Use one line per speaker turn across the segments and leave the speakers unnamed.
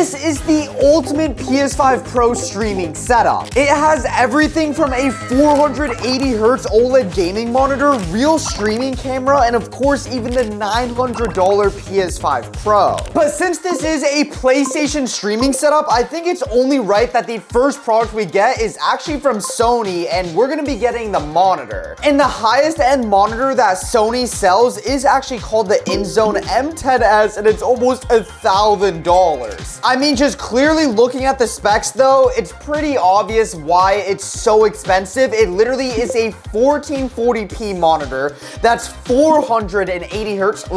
This is the ultimate PS5 Pro streaming setup. It has everything from a 480Hz OLED gaming monitor, real streaming camera, and of course even the $900 PS5 Pro. But since this is a PlayStation streaming setup, I think it's only right that the first product we get is actually from Sony, and we're gonna be getting the monitor. And the highest end monitor that Sony sells is actually called the InZone M10S, and it's almost $1,000. I mean, just clearly looking at the specs though, it's pretty obvious why it's so expensive. It literally is a 1440p monitor that's 480Hz.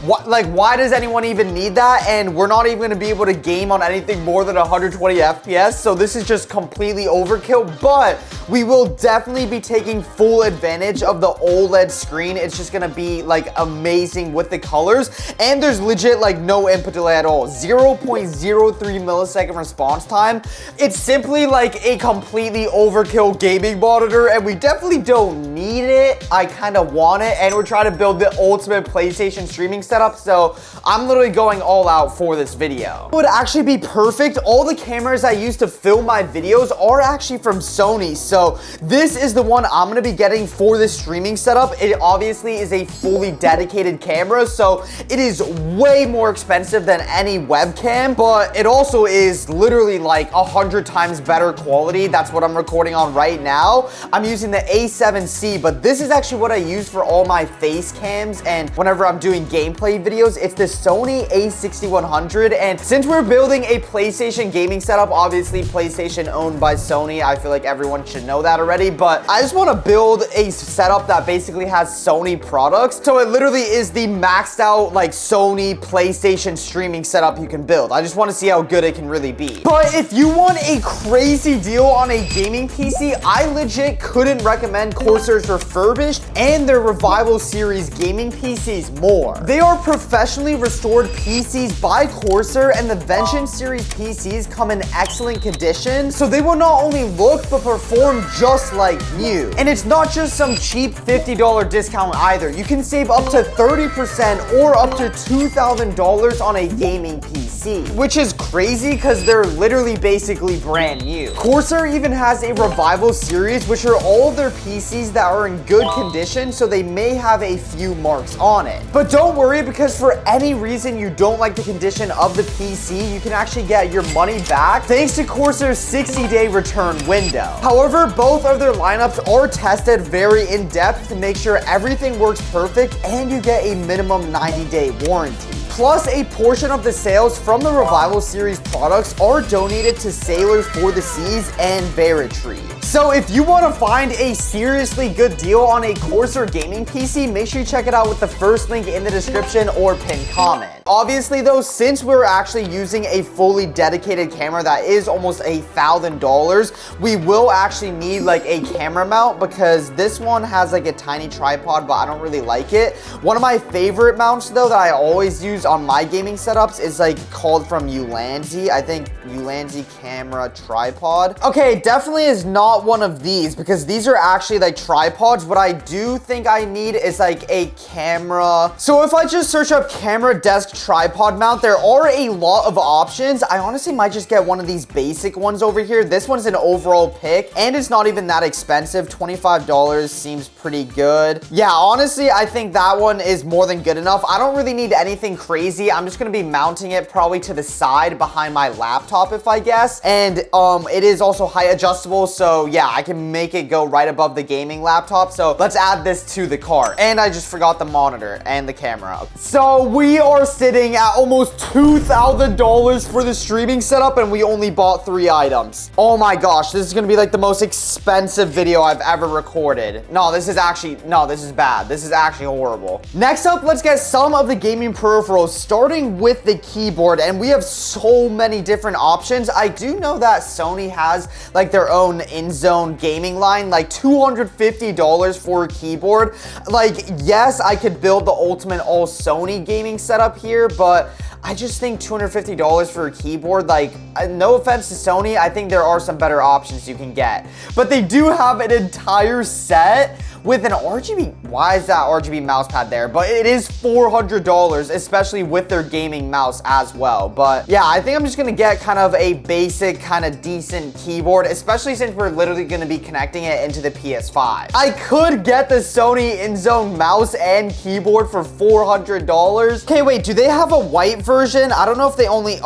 Why does anyone even need that? And we're not even gonna be able to game on anything more than 120 FPS, so this is just completely overkill, but we will definitely be taking full advantage of the OLED screen. It's just gonna be like amazing with the colors, and there's legit like no input delay at all. 0.03 millisecond response time. It's simply like a completely overkill gaming monitor, and we definitely don't need it. I kind of want it, and we're trying to build the ultimate PlayStation streaming setup, so I'm literally going all out for this video. It would actually be perfect. All the cameras I use to film my videos are actually from Sony, so this is the one I'm gonna be getting for this streaming setup. It obviously is a fully dedicated camera, so it is way more expensive than any webcam, but it also is literally like 100 times better quality. That's what I'm recording on right now. I'm using the A7C, but this is actually what I use for all my face cams, and whenever I'm doing gameplay videos, it's the Sony A6100. And since we're building a PlayStation gaming setup, obviously PlayStation owned by Sony, I feel like everyone should know that already, but I just want to build a setup that basically has Sony products. So it literally is the maxed out like Sony PlayStation streaming setup you can build. I just want to see how good it can really be. But if you want a crazy deal on a gaming PC, I legit couldn't recommend Corsair's Refurbished and their Revival series gaming PCs more. They are professionally restored PCs by Corsair, and the Vengeance series PCs come in excellent condition, so they will not only look but perform just like new. And it's not just some cheap $50 discount either. You can save up to 30% or up to $2,000 on a gaming PC, which is crazy because they're literally basically brand new. Corsair even has a Revival series, which are all of their PCs that are in good condition, so they may have a few marks on it. But don't worry, because for any reason you don't like the condition of the PC, you can actually get your money back thanks to Corsair's 60-day return window. However, both of their lineups are tested very in depth to make sure everything works perfect, and you get a minimum 90-day warranty. Plus, a portion of the sales from the Revival series products are donated to Sailors for the Seas and Veritri. So if you want to find a seriously good deal on a Corsair gaming PC, make sure you check it out with the first link in the description or pinned comment. Obviously though, since we're actually using a fully dedicated camera that is almost $1,000, we will actually need like a camera mount, because this one has like a tiny tripod, but I don't really like it. One of my favorite mounts though that I always use on my gaming setups is like called from Ulanzi. I think Ulanzi camera tripod. Okay, definitely is not one of these, because these are actually like tripods. What I do think I need is like a camera. So if I just search up camera desk tripod mount, there are a lot of options. I honestly might just get one of these basic ones over here. This one's an overall pick, and it's not even that expensive. $25 seems pretty good. Yeah, honestly, I think that one is more than good enough. I don't really need anything crazy. I'm just gonna be mounting it probably to the side behind my laptop, if I guess. And it is also height adjustable, so yeah, I can make it go right above the gaming laptop. So let's add this to the cart. And I just forgot the monitor and the camera. So we are sitting at almost $2,000 for the streaming setup, and we only bought 3 items. Oh my gosh, this is gonna be like the most expensive video I've ever recorded. No, this is bad. This is actually horrible. Next up, let's get some of the gaming peripherals, starting with the keyboard, and we have so many different options. I do know that Sony has like their own InZone gaming line, like $250 for a keyboard. Like, yes, I could build the ultimate all Sony gaming setup here, but I just think $250 for a keyboard, like, no offense to Sony, I think there are some better options you can get. But they do have an entire set with an RGB. Why is that RGB mouse pad there? But it is $400, especially with their gaming mouse as well. But yeah, I think I'm just gonna get kind of a basic, kind of decent keyboard, especially since we're literally gonna be connecting it into the PS5. I could get the Sony InZone mouse and keyboard for $400. Okay, wait, do they have a white version? I don't know if they only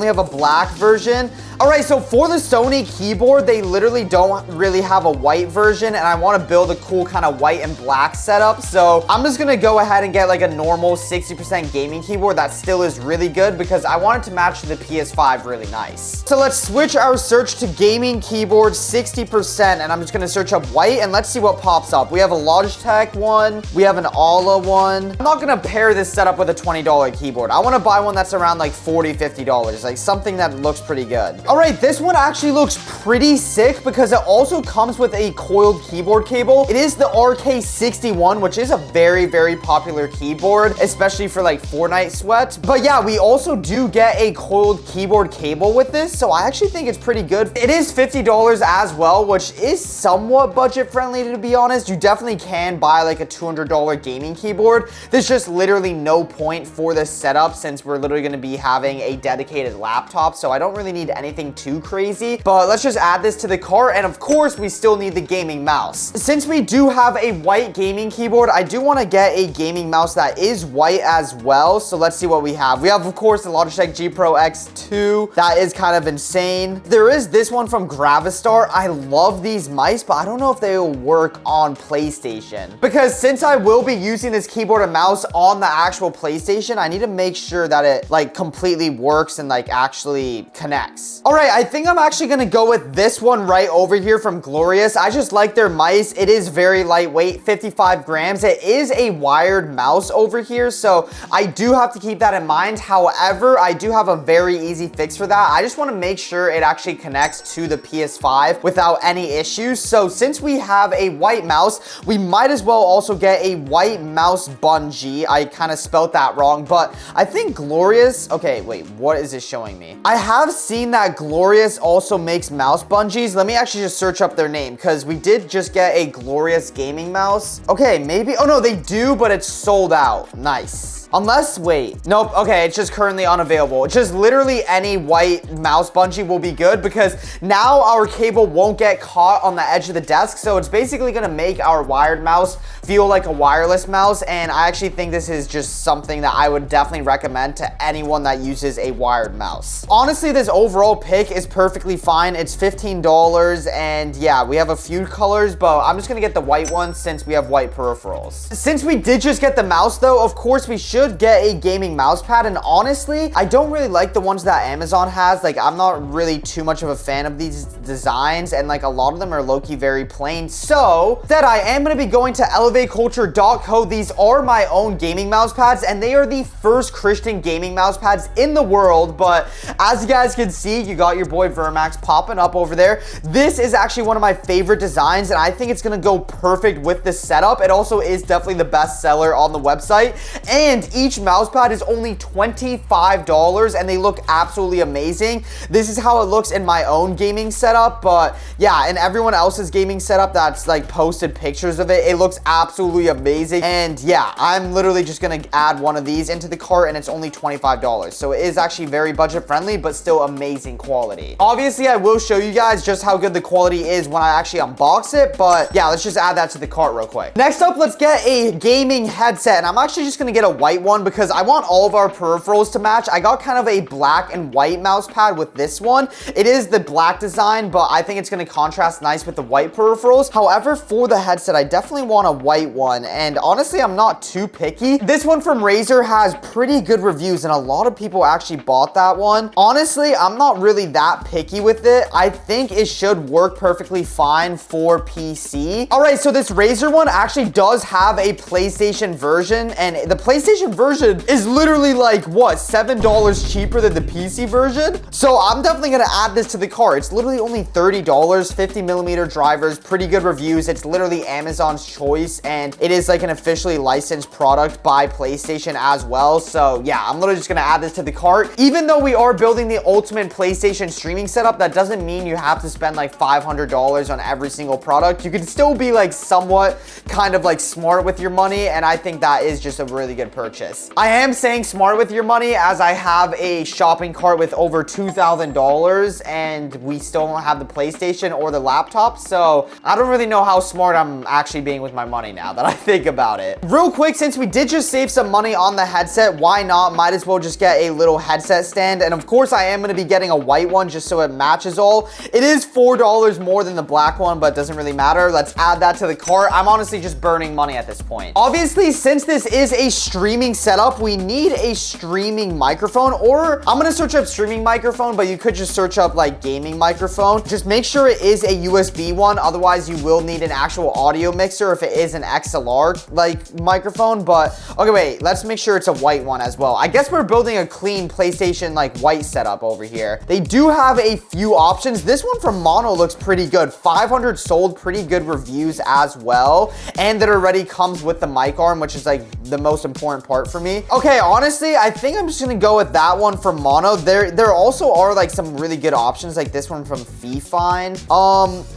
have a black version. All right, so for the Sony keyboard, they literally don't really have a white version, and I want to build a cool kind of white and black setup. So I'm just gonna go ahead and get like a normal 60% gaming keyboard that still is really good because I want it to match the PS5 really nice. So let's switch our search to gaming keyboard 60%, and I'm just gonna search up white, and let's see what pops up. We have a Logitech one, we have an Ala one. I'm not gonna pair this setup with a $20 keyboard. I want to buy one that's around like $40, $50, like something that looks pretty good. All right, this one actually looks pretty sick because it also comes with a coiled keyboard cable. It is the RK61, which is a very, very popular keyboard, especially for like Fortnite sweat. But yeah, we also do get a coiled keyboard cable with this, so I actually think it's pretty good. It is $50 as well, which is somewhat budget friendly, to be honest. You definitely can buy like a $200 gaming keyboard. There's just literally no point for this setup since we're literally going to be having a dedicated laptop, so I don't really need anything too crazy. But let's just add this to the cart, and of course we still need the gaming mouse. Since we do have a white gaming keyboard, I do want to get a gaming mouse that is white as well. So let's see what we have. We have, of course, the Logitech G Pro X2. That is kind of insane. There is this one from Gravistar. I love these mice, but I don't know if they will work on PlayStation, because since I will be using this keyboard and mouse on the actual PlayStation, I need to make sure that it like completely works and like actually connects. All right, I think I'm actually gonna go with this one right over here from Glorious. I just like their mice. It is very lightweight, 55 grams. It is a wired mouse over here, so I do have to keep that in mind. However, I do have a very easy fix for that. I just wanna make sure it actually connects to the PS5 without any issues. So since we have a white mouse, we might as well also get a white mouse bungee. I kind of spelt that wrong, but I think Glorious, okay, wait, what is this showing me? I have seen that Glorious also makes mouse bungees. Let me actually just search up their name because we did just get a Glorious gaming mouse. Okay, maybe, oh no, they do, but it's sold out. Nice. Unless, wait, nope, okay, it's just currently unavailable. It's just literally any white mouse bungee will be good because now our cable won't get caught on the edge of the desk, so it's basically gonna make our wired mouse feel like a wireless mouse, and I actually think this is just something that I would definitely recommend to anyone that uses a wired mouse. Honestly, this overall pick is perfectly fine. It's $15, and yeah, we have a few colors, but I'm just gonna get the white one since we have white peripherals. Since we did just get the mouse though, of course we should get a gaming mouse pad, and honestly, I don't really like the ones that Amazon has. Like, I'm not really too much of a fan of these designs, and like a lot of them are low-key very plain. So that I am going to be going to elevateculture.co. These are my own gaming mouse pads, and they are the first Christian gaming mouse pads in the world. But as you guys can see, you got your boy Vermax popping up over there. This is actually one of my favorite designs, and I think it's going to go perfect with this setup. It also is definitely the best seller on the website, and each mouse pad is only $25, and they look absolutely amazing. This is how it looks in my own gaming setup, but yeah, in everyone else's gaming setup that's like posted pictures of it, it looks absolutely amazing. And yeah, I'm literally just gonna add one of these into the cart, and it's only $25. So it is actually very budget friendly, but still amazing quality. Obviously, I will show you guys just how good the quality is when I actually unbox it, but yeah, let's just add that to the cart real quick. Next up, let's get a gaming headset, and I'm actually just gonna get a white one because I want all of our peripherals to match. I got kind of a black and white mouse pad with this one. It is the black design, but I think it's going to contrast nice with the white peripherals. However, for the headset, I definitely want a white one, and honestly, I'm not too picky. This one from Razer has pretty good reviews, and a lot of people actually bought that one. Honestly, I'm not really that picky with it. I think it should work perfectly fine for PC. All right, so this Razer one actually does have a PlayStation version, and the PlayStation PlayStation version is literally like, what, $7 cheaper than the PC version? So I'm definitely gonna add this to the cart. It's literally only $30, 50mm drivers, pretty good reviews. It's literally Amazon's choice, and it is like an officially licensed product by PlayStation as well. So yeah, I'm literally just gonna add this to the cart. Even though we are building the ultimate PlayStation streaming setup, that doesn't mean you have to spend like $500 on every single product. You can still be like somewhat kind of like smart with your money, and I think that is just a really good purchase. I am saying smart with your money as I have a shopping cart with over $2,000 and we still don't have the PlayStation or the laptop, so I don't really know how smart I'm actually being with my money now that I think about it. Real quick, since we did just save some money on the headset, why not? Might as well just get a little headset stand, and of course I am going to be getting a white one just so it matches all. It is $4 more than the black one, but it doesn't really matter. Let's add that to the cart. I'm honestly just burning money at this point. Obviously, since this is a streaming setup, we need a streaming microphone, or I'm gonna search up streaming microphone, but you could just search up like gaming microphone. Just make sure it is a USB one, otherwise you will need an actual audio mixer if it is an XLR like microphone. But okay, wait, let's make sure it's a white one as well. I guess we're building a clean PlayStation like white setup over here. They do have a few options. This one from Mono looks pretty good. 500 sold, pretty good reviews as well, and that already comes with the mic arm, which is like the most important part for me. Okay, honestly, I think I'm just gonna go with that one from Mono. There also are like some really good options, like this one from Fifine.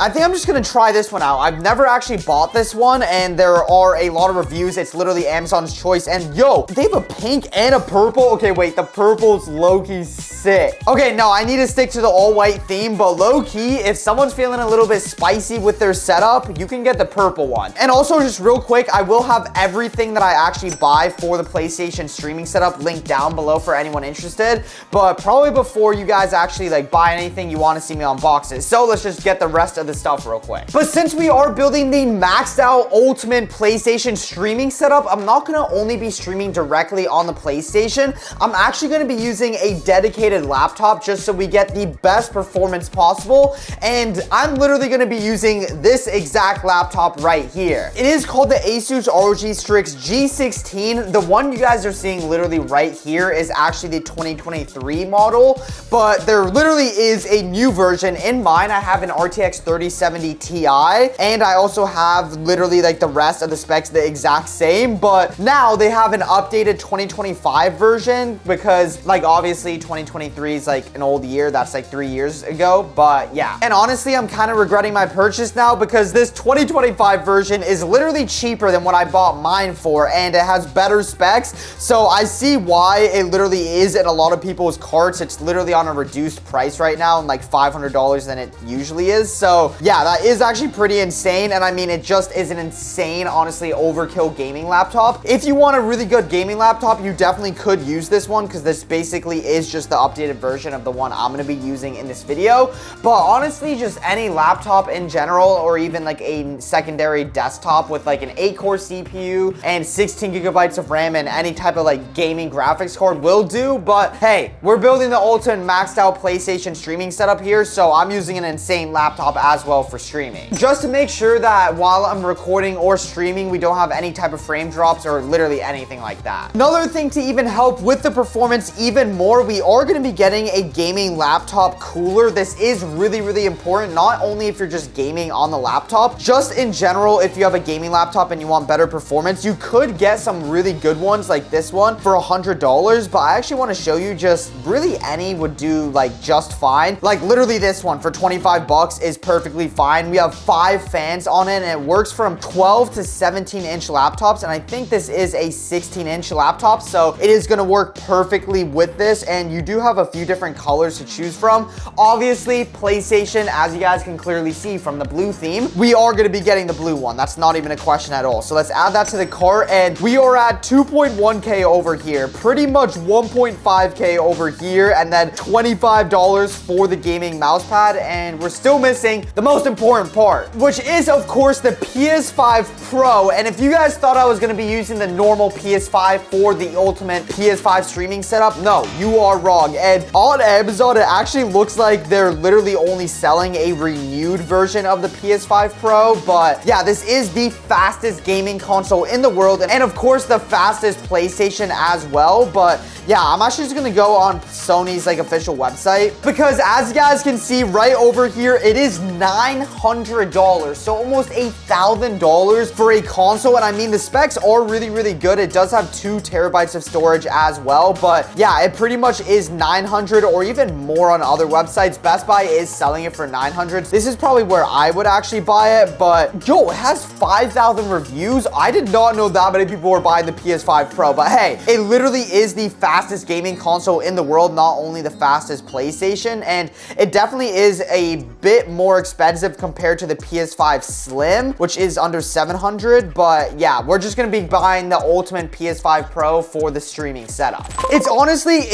I think I'm just gonna try this one out. I've never actually bought this one, and there are a lot of reviews. It's literally Amazon's choice, and yo, they have a pink and a purple. Okay, wait, the purple's low-key sick. Okay, no, I need to stick to the all-white theme, but low-key, if someone's feeling a little bit spicy with their setup, you can get the purple one. And also, just real quick, I will have everything that I actually buy for the PlayStation streaming setup linked down below for anyone interested, but probably before you guys actually like buy anything, you want to see me unbox it. So let's just get the rest of the stuff real quick. But since we are building the maxed out ultimate PlayStation streaming setup, I'm not going to only be streaming directly on the PlayStation. I'm actually going to be using a dedicated laptop just so we get the best performance possible, and I'm literally going to be using this exact laptop right here. It is called the Asus ROG Strix G16. The one you guys are seeing literally right here is actually the 2023 model, but there literally is a new version. In mine, I have an RTX 3070 Ti, and I also have literally like the rest of the specs the exact same, but now they have an updated 2025 version because like obviously 2023 is like an old year. That's like 3 years ago, but yeah. And honestly, I'm kind of regretting my purchase now because this 2025 version is literally cheaper than what I bought mine for, and it has better specs. So I see why it literally is in a lot of people's carts. It's literally on a reduced price right now, and like $500 than it usually is. So yeah, that is actually pretty insane. And I mean, it just is an insane, honestly, overkill gaming laptop. If you want a really good gaming laptop, you definitely could use this one because this basically is just the updated version of the one I'm going to be using in this video. But honestly, just any laptop in general, or even like a secondary desktop with like an 8-core CPU and 16 gigabytes of RAM and any type of like gaming graphics card will do. But hey, we're building the ultimate maxed out PlayStation streaming setup here, so I'm using an insane laptop as well for streaming. Just to make sure that while I'm recording or streaming, we don't have any type of frame drops or literally anything like that. Another thing to even help with the performance even more, we are going to be getting a gaming laptop cooler. This is really, really important, not only if you're just gaming on the laptop, just in general, if you have a gaming laptop and you want better performance, you could get some really good ones like this one for $100, but I actually want to show you just really any would do like just fine. Like literally this one for 25 bucks is perfectly fine. We have 5 fans on it, and it works from 12 to 17-inch laptops, and I think this is a 16-inch laptop, so it is going to work perfectly with this. And you do have a few different colors to choose from. Obviously, PlayStation, as you guys can clearly see from the blue theme, we are going to be getting the blue one. That's not even a question at all. So let's add that to the cart, and we are at 2.1K over here, pretty much 1.5K over here, and then $25 for the gaming mousepad. And we're still missing the most important part, which is of course the PS5 Pro. And if you guys thought I was going to be using the normal PS5 for the ultimate PS5 streaming setup, no, you are wrong. And on Amazon, it actually looks like they're literally only selling a renewed version of the PS5 Pro. But yeah, this is the fastest gaming console in the world, and of course the fastest fastest PlayStation as well, but yeah, I'm actually just gonna go on Sony's like official website because as you guys can see right over here, it is $900, so almost $1,000 for a console. And I mean, the specs are really, really good. It does have 2 terabytes of storage as well, but yeah, it pretty much is $900 or even more on other websites. Best Buy is selling it for $900. This is probably where I would actually buy it, but yo, it has 5,000 reviews. I did not know that many people were buying the PS5 Pro, but hey, it literally is the fastest gaming console in the world, not only the fastest PlayStation, and it definitely is a bit more expensive compared to the PS5 Slim, which is under $700, but yeah, we're just gonna be buying the ultimate PS5 Pro for the streaming setup. It's honestly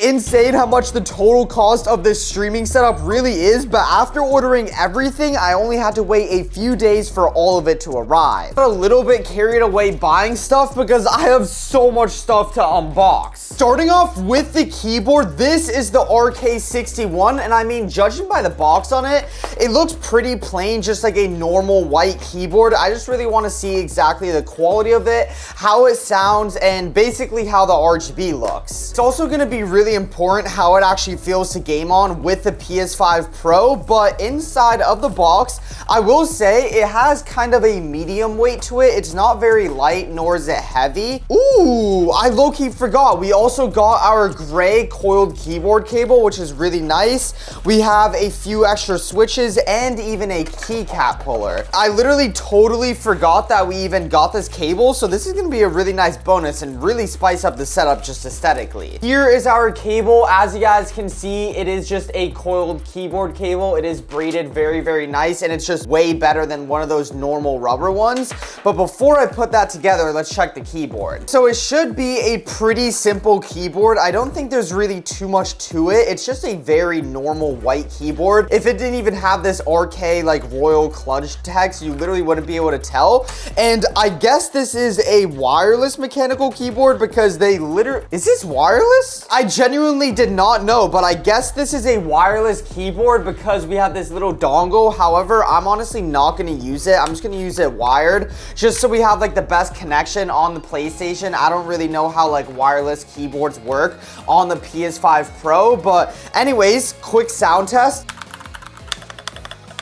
insane how much the total cost of this streaming setup really is, but after ordering everything, I only had to wait a few days for all of it to arrive. I'm a little bit carried away buying stuff because I have so much stuff to unbox. Starting off with the keyboard, this is the RK61, and I mean, judging by the box on it, it looks pretty plain, just like a normal white keyboard. I just really want to see exactly the quality of it, how it sounds, and basically how the RGB looks. It's also going to be really important how it actually feels to game on with the PS5 Pro, but inside of the box, I will say it has kind of a medium weight to it. It's not very light, nor is it heavy. Ooh, I low-key forgot. We also got our gray coiled keyboard cable, which is really nice. We have a few extra switches and even a keycap puller. I literally totally forgot that we even got this cable, so this is going to be a really nice bonus and really spice up the setup just aesthetically. Here is our cable. As you guys can see, it is just a coiled keyboard cable. It is braided very, very nice, and it's just way better than one of those normal rubber ones. But before I put that together, let's check the keyboard. So it should be a pretty simple keyboard. I don't think there's really too much to it. It's just a very normal white keyboard. If it didn't even have this RK like royal clutch text, you literally wouldn't be able to tell. And I guess this is a wireless mechanical keyboard because they literally... Is this wireless? I genuinely did not know, but I guess this is a wireless keyboard because we have this little dongle. However, I'm honestly not going to use it. I'm just going to use it wired just so we have like the best connection on the PlayStation. I don't really know how like wireless keyboards work on the PS5 Pro, but anyways, quick sound test.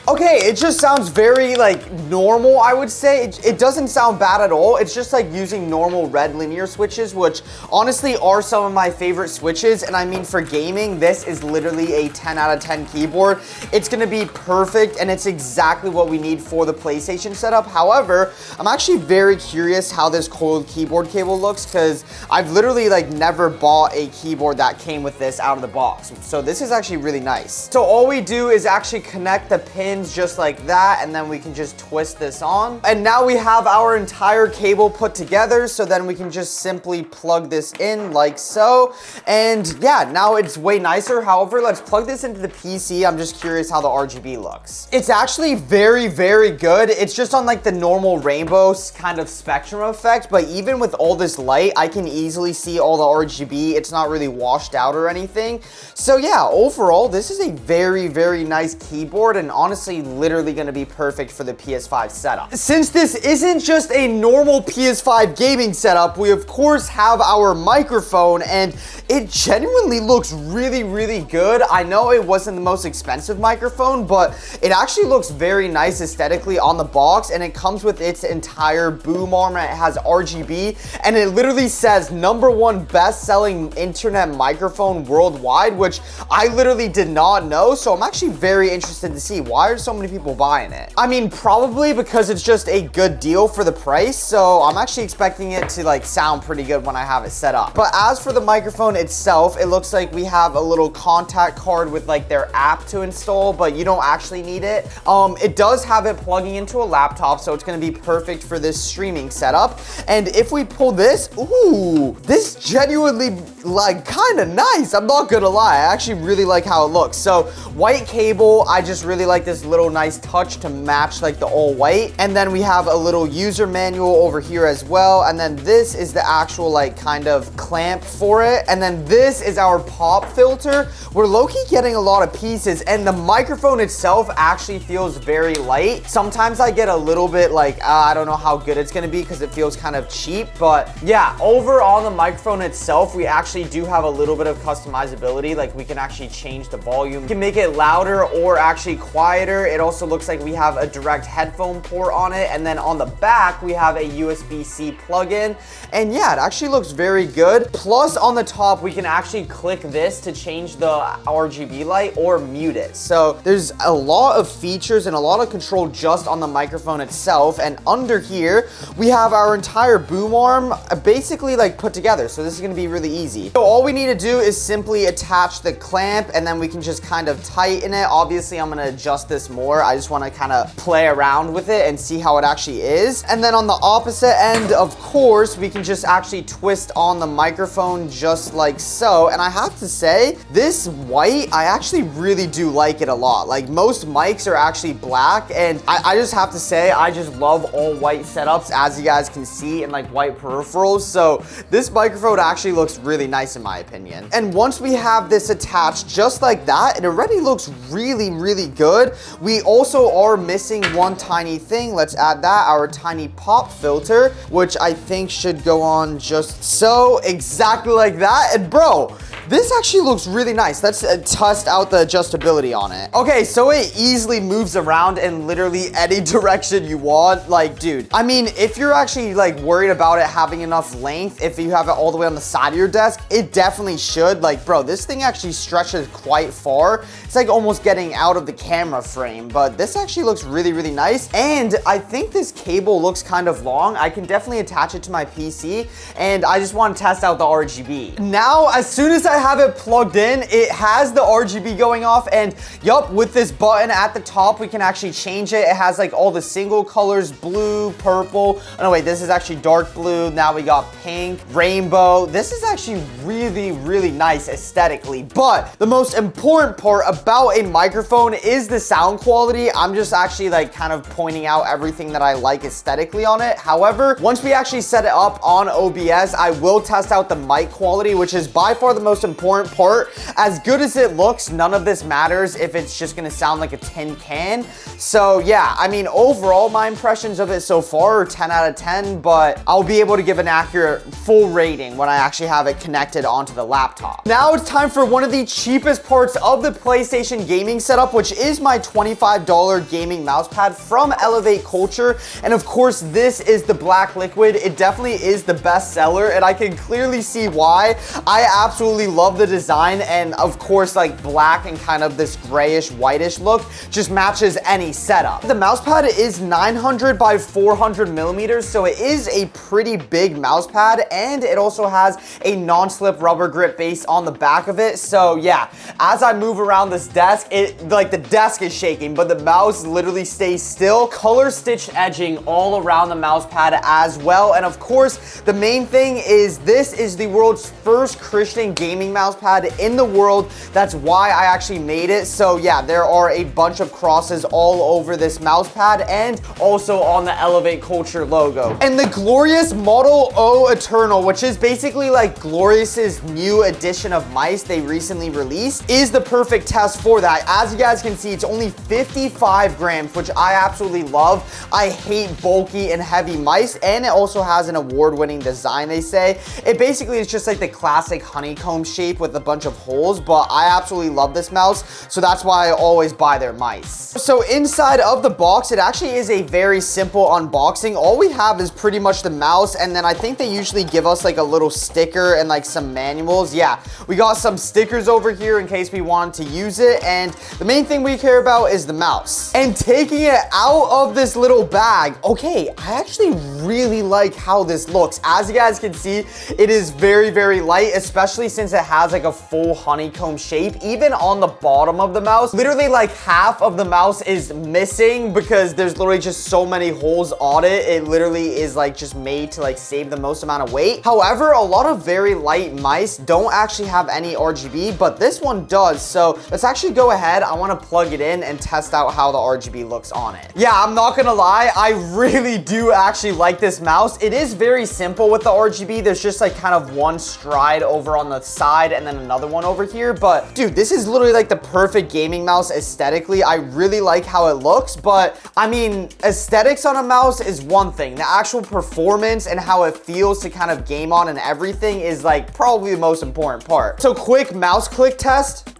Okay, it just sounds very like normal, I would say. It doesn't sound bad at all. It's just like using normal red linear switches, which honestly are some of my favorite switches. And I mean, for gaming, this is literally a 10 out of 10 keyboard. It's gonna be perfect, and it's exactly what we need for the PlayStation setup. However, I'm actually very curious how this coiled keyboard cable looks because I've literally like never bought a keyboard that came with this out of the box. So this is actually really nice. So all we do is actually connect the pins just like that, and then we can just twist this on. And now we have our entire cable put together, so then we can just simply plug this in like so. And yeah, now it's way nicer. However, let's plug this into the PC. I'm just curious how the RGB looks. It's actually very, very good. It's just on like the normal rainbow kind of spectrum effect, but even with all this light, I can easily see all the RGB. It's not really washed out or anything. So yeah, overall, this is a very, very nice keyboard, and honestly, literally going to be perfect for the PS5 setup. Since this isn't just a normal PS5 gaming setup, we of course have our microphone, and it genuinely looks really, really good. I know it wasn't the most expensive microphone, but it actually looks very nice aesthetically on the box, and it comes with its entire boom arm, and it has RGB, and it literally says #1 best-selling internet microphone worldwide, which I literally did not know. So I'm actually very interested to see why are so many people buying it. I mean, probably because it's just a good deal for the price, so I'm actually expecting it to like sound pretty good when I have it set up. But as for the microphone itself, it looks like we have a little contact card with like their app to install, but you don't actually need it. It does have it plugging into a laptop, so it's going to be perfect for this streaming setup. And if we pull this, ooh, this genuinely like kind of nice. I'm not gonna lie, I actually really like how it looks. So white cable, I just really like this little nice touch to match like the all white. And then we have a little user manual over here as well. And then this is the actual like kind of clamp for it. And then this is our pop filter. We're low-key getting a lot of pieces, and the microphone itself actually feels very light. Sometimes I get a little bit like, I don't know how good it's gonna be because it feels kind of cheap, but yeah, over on the microphone itself, we actually do have a little bit of customizability. Like we can actually change the volume. We can make it louder or actually quieter. It also looks like we have a direct headphone port on it, and then on the back, we have a USB-C plug-in, and yeah, it actually looks very good. Plus, on the top, we can actually click this to change the RGB light or mute it. So there's a lot of features and a lot of control just on the microphone itself. And under here, we have our entire boom arm basically like put together. So this is gonna be really easy. So all we need to do is simply attach the clamp, and then we can just kind of tighten it. Obviously, I'm gonna adjust this more. I just wanna kind of play around with it and see how it actually is. And then on the opposite end, of course, we can just actually twist on the microphone just like so. And I have to say, this white, I actually really do like it a lot. Like most mics are actually black, and I just have to say, I just love all white setups, as you guys can see, and like white peripherals. So this microphone actually looks really nice in my opinion. And once we have this attached just like that, it already looks really, really good. We also are missing one tiny thing. Let's add that, our tiny pop filter, which I think should go on just so, exactly like that. And bro, this actually looks really nice. Let's test out the adjustability on it. Okay, so it easily moves around in literally any direction you want. Like, dude, I mean, if you're actually like worried about it having enough length, if you have it all the way on the side of your desk, it definitely should. Like, bro, this thing actually stretches quite far. It's like almost getting out of the camera frame, but this actually looks really, really nice. And I think this cable looks kind of long. I can definitely attach it to my PC, and I just want to test out the RGB. Now, as soon as I have it plugged in, it has the RGB going off, and yup, with this button at the top, we can actually change it. It has like all the single colors, blue, purple. Oh no, wait, this is actually dark blue. Now we got pink, rainbow. This is actually really, really nice aesthetically. But the most important part about a microphone is the sound quality. I'm just actually like kind of pointing out everything that I like aesthetically on it. However, once we actually set it up on OBS, I will test out the mic quality, which is by far the most important part. As good as it looks, none of this matters if it's just gonna sound like a tin can. So yeah, I mean, overall, my impressions of it so far are 10 out of 10, but I'll be able to give an accurate full rating when I actually have it connected onto the laptop. Now it's time for one of the cheapest parts of the PlayStation gaming setup, which is my $25 gaming mousepad from Elevate Culture. And of course, this is the black liquid. It definitely is the best seller, and I can clearly see why. I absolutely love the design, and of course, like black and kind of this grayish whitish look just matches any setup. The mousepad is 900 by 400 millimeters, so it is a pretty big mousepad, and it also has a non-slip rubber grip base on the back of it. So yeah, as I move around this desk, like the desk is shaking, but the mouse literally stays still. Color stitched edging all around the mousepad as well. And of course, the main thing is this is the world's first Christian gaming mousepad in the world. That's why I actually made it. So yeah, there are a bunch of crosses all over this mousepad and also on the Elevate Culture logo. And the glorious Model O Eternal, which is basically like Glorious's new edition of mice they recently released, is the perfect test for that. As you guys can see, it's only 55 grams, which I absolutely love. I hate bulky and heavy mice, and it also has an award-winning design, they say. It basically is just like the classic honeycomb shape with a bunch of holes, but I absolutely love this mouse, so that's why I always buy their mice. So inside of the box, it actually is a very simple unboxing. All we have is pretty much the mouse, and then I think they usually give us like a little sticker and like some manuals. Yeah, we got some stickers over here in case we want to use it, and the main thing we care about is the mouse. And taking it out of this little bag, okay, I actually really like how this looks. As you guys can see, it is very, very light, especially since it it has like a full honeycomb shape. Even on the bottom of the mouse, literally like half of the mouse is missing because there's literally just so many holes on it. It literally is like just made to like save the most amount of weight. However, a lot of very light mice don't actually have any RGB, but this one does. So let's actually go ahead. I want to plug it in and test out how the RGB looks on it. Yeah, I'm not gonna lie, I really do actually like this mouse. It is very simple with the RGB. There's just like kind of one stride over on the side and then another one over here. But dude, this is literally like the perfect gaming mouse aesthetically. I really like how it looks, but I mean, aesthetics on a mouse is one thing. The actual performance and how it feels to kind of game on and everything is like probably the most important part. So quick mouse click test.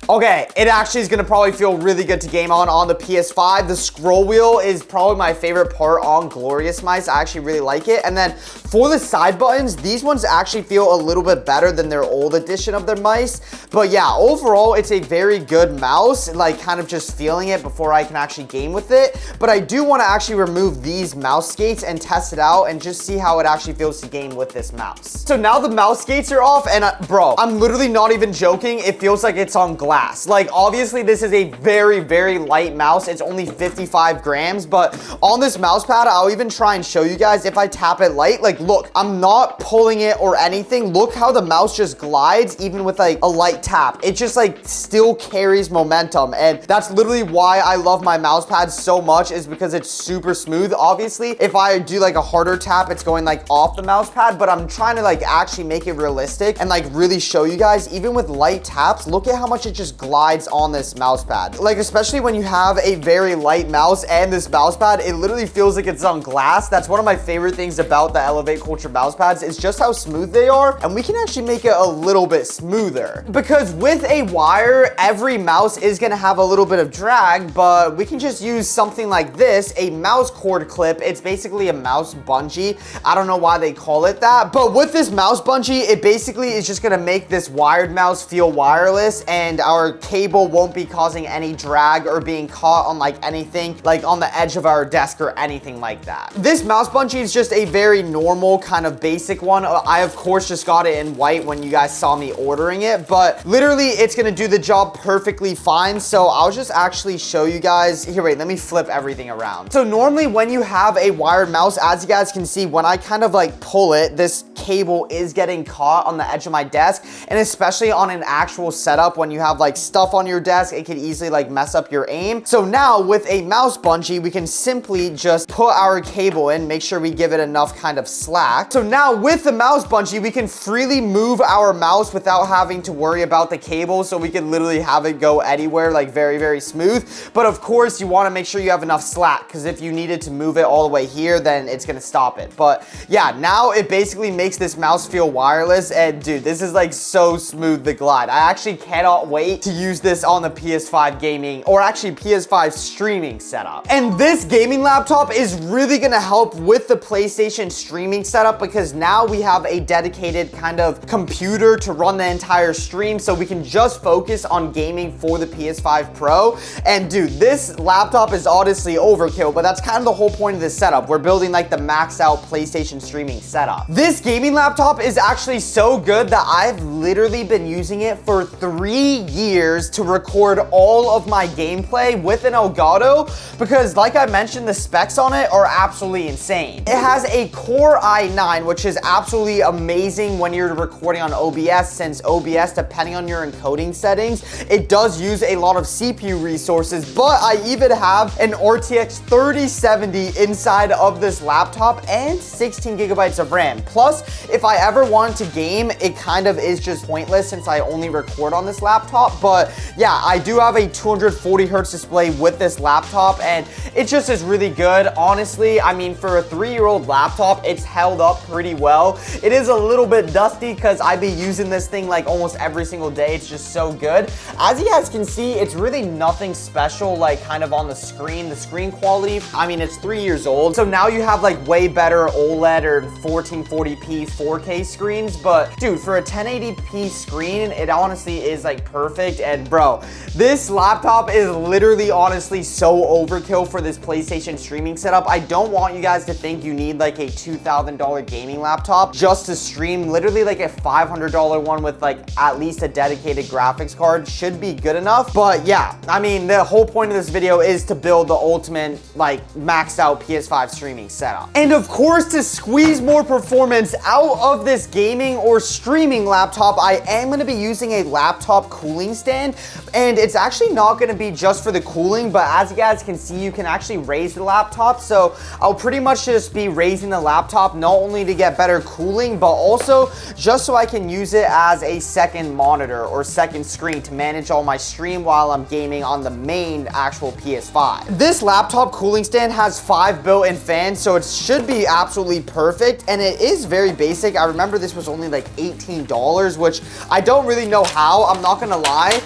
Okay, it actually is gonna probably feel really good to game on the PS5. The scroll wheel is probably my favorite part on Glorious Mice. I actually really like it. And then for the side buttons, these ones actually feel a little bit better than their old edition of their mice. But yeah, overall, it's a very good mouse, like kind of just feeling it before I can actually game with it. But I do wanna actually remove these mouse skates and test it out and just see how it actually feels to game with this mouse. So now the mouse skates are off and bro, I'm literally not even joking. It feels like it's on glass. Like obviously this is a very, very light mouse. It's only 55 grams, but on this mouse pad, I'll even try and show you guys if I tap it light. Like look, I'm not pulling it or anything. Look how the mouse just glides even with like a light tap. It just like still carries momentum. And that's literally why I love my mouse pad so much, is because it's super smooth. Obviously, if I do like a harder tap, it's going like off the mouse pad, but I'm trying to like actually make it realistic and like really show you guys, even with light taps, look at how much it just glides on this mouse pad. Like especially when you have a very light mouse and this mouse pad, it literally feels like it's on glass. That's one of my favorite things about the Elevate Culture mouse pads, is just how smooth they are. And we can actually make it a little bit smoother, because with a wire, every mouse is gonna have a little bit of drag, but we can just use something like this, a mouse cord clip. It's basically a mouse bungee. I don't know why they call it that, but with this mouse bungee, it basically is just gonna make this wired mouse feel wireless, and our cable won't be causing any drag or being caught on like anything like on the edge of our desk or anything like that. This mouse bungee is just a very normal kind of basic one. I of course just got it in white when you guys saw me ordering it, but literally it's gonna do the job perfectly fine. So I'll just actually show you guys here. Wait, let me flip everything around. So normally when you have a wired mouse, as you guys can see, when I kind of like pull it, this cable is getting caught on the edge of my desk. And especially on an actual setup, when you have like stuff on your desk, it could easily like mess up your aim. So now with a mouse bungee, we can simply just put our cable in, make sure we give it enough kind of slack. So now with the mouse bungee, we can freely move our mouse without having to worry about the cable. So we can literally have it go anywhere, like very, very smooth. But of course you want to make sure you have enough slack, because if you needed to move it all the way here, then it's going to stop it. But yeah, now it basically makes this mouse feel wireless. And dude, this is like so smooth, the glide. I actually cannot wait to use this on the PS5 gaming, or actually PS5 streaming setup. And this gaming laptop is really gonna help with the PlayStation streaming setup, because now we have a dedicated kind of computer to run the entire stream, so we can just focus on gaming for the PS5 Pro. And dude, this laptop is honestly overkill, but that's kind of the whole point of this setup. We're building like the maxed out PlayStation streaming setup. This gaming laptop is actually so good that I've literally been using it for 3 years to record all of my gameplay with an Elgato, because like I mentioned, the specs on it are absolutely insane. It has a Core i9, which is absolutely amazing when you're recording on OBS, since OBS, depending on your encoding settings, it does use a lot of CPU resources. But I even have an RTX 3070 inside of this laptop and 16 gigabytes of RAM. Plus, if I ever wanted to game, it kind of is just pointless since I only record on this laptop. But yeah, I do have a 240 hertz display with this laptop, and it just is really good. Honestly, I mean, for a 3-year-old laptop, it's held up pretty well. It is a little bit dusty because I be using this thing like almost every single day. It's just so good. As you guys can see, it's really nothing special, like kind of on the screen quality. I mean, it's 3 years old, so now you have like way better OLED or 1440p these 4K screens, but dude, for a 1080p screen, it honestly is like perfect. And bro, this laptop is literally honestly so overkill for this PlayStation streaming setup. I don't want you guys to think you need like a $2,000 gaming laptop just to stream. Literally like a $500 one with like at least a dedicated graphics card should be good enough. But yeah, I mean, the whole point of this video is to build the ultimate like maxed out PS5 streaming setup. And of course, to squeeze more performance out of this gaming or streaming laptop, I am going to be using a laptop cooling stand. And it's actually not going to be just for the cooling, but as you guys can see, you can actually raise the laptop. So I'll pretty much just be raising the laptop not only to get better cooling, but also just so I can use it as a second monitor or second screen to manage all my stream while I'm gaming on the main actual PS5. This laptop cooling stand has 5 built-in fans, so it should be absolutely perfect, and it is very basic. I remember this was only like $18, which I don't really know how, I'm not gonna lie.